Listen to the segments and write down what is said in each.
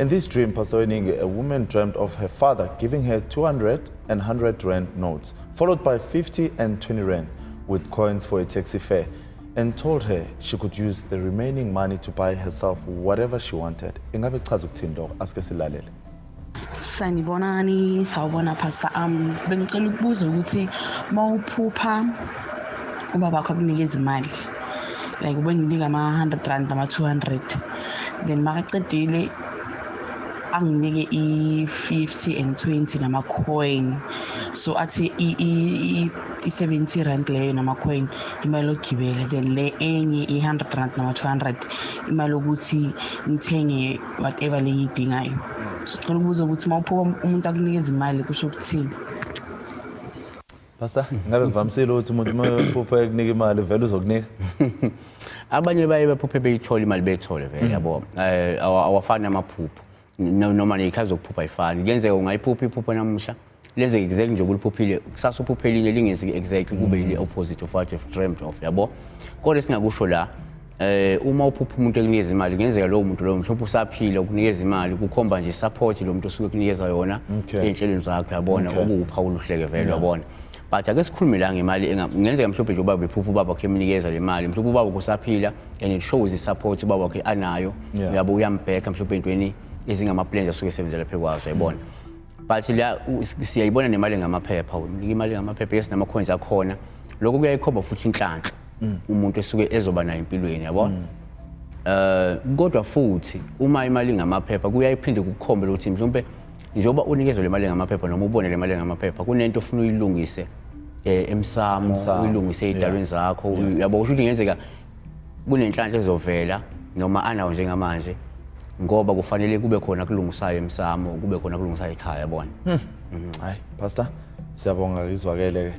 In this dream, Pastor Wening, a woman dreamt of her father giving her 200 and 100 rand notes, followed by 50 and 20 rand with coins for a taxi fare, and told her she could use the remaining money to buy herself whatever she wanted. Ingabe chaza ukuthini lokho? Asike silalele. Sanibonani, sawubona Pastor. Bengicela ukubuza ukuthi mawuphupha ubaba wakho akunikeza imali. Like ubenginika ama-100 rand nama-200. Then makaqedile anginike i-50 and 20 nama-coin. So athi i-70 rand leyo nama-coin imali yokugibela. Then le enye i-100 rand nama-200 imali ukuthi ngithenge whatever le ngiyidingayo. So ngicela ukubuza ukuthi mawuphupha umuntu akunikeza imali kusho ukuthini? Pastor, ngabe ngivamisile ukuthi umuntu mayephupha ekunika imali vele uzokunika? Abanye baye baphuphe beyithola imali bethole vele yabo. Awafani amaphupho. Noma nekhazi zokuphupha ayifani. Kuyenzeka ungayiphupha iphupho namuhla. Lenzeke exactly nje uliphuphile. Kusasa uphuphe elinye lingezi exactly kube ile opposite of what you've dreamt of yabo. Kodwa singakusho la uma uphupha umuntu ekunikeza imali kungenzeka lowo muntu lowo mhlawumbe usaphila ukunikeza imali kukhomba nje support lo muntu osuke kunikeza yona einhlelweni zakhe yabona okuwuphawula uhleke vele yabona. But ake sikhulume la ngemali ngenzeka mhlawumbe nje ubaba ephupha ubaba wakhe eminikeza le mali mhlawumbe ubaba kusaphila and it shows the support ubaba wakhe anayo yabo uyambheka mhlawumbe entweni ezingama plans asuke esebenzela phe kwazo yabona. But la siyayibona nemali ngamaphepha unika imali ngamaphepha esinama coins akhona lokho kuyayikhomba futhi inhlanhla umuntu esuke ezoba nayo empilweni yabona. Kodwa futhi uma imali ngamaphepha kuyayiphinde kukhombe ukuthi mhlawumbe njengoba unikezwe le mali ngamaphepha noma ubone le mali ngamaphepha kunento ofuna uyilungise emsamo uyilungise ezidalweni zakho yabo kusho ukuthi ngenzeka kunenhlanhla ezovela noma anawo njengamanje ngoba kufanele kube khona kulungisayo emsamo kube khona kulungisayo ekhaya yabona. Hayi Pastor, siyabonga izwakele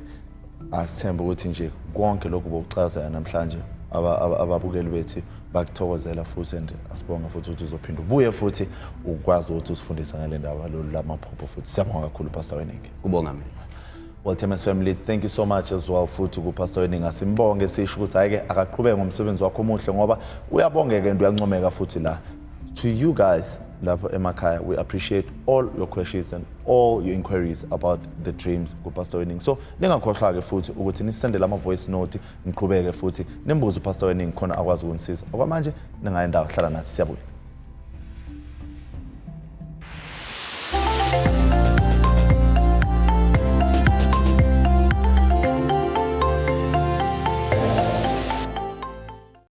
asithemba ukuthi nje konke lokhu bokuchaza namhlanje ababukeli bethu bakuthokozela futhi and asibonga futhi ukuthi uzophinda ubuye futhi ukwazi ukuthi usifundise ngale ndaba lamaphupho futhi. Siyabonga kakhulu Pastor Wening. Kubonga mina. Well, TMS family, thank you so much as well futhi ku Pastor Wening. Asimbonge sisho ukuthi ayike akaqhubeke ngomsebenzi wakho omuhle ngoba uyabongeka and uyancomeka futhi la. To you guys, lapho emakhaya, we appreciate all your questions and all your inquiries about the dreams ku Pastor Wening. So, ningakhohlwa ke futhi ukuthi nisendele ama voice note, niqhubeke futhi nimbuze uPastor Wening khona akwazi ukunisiza. Okwamanje ningayendawo hlala nathi siyabuya.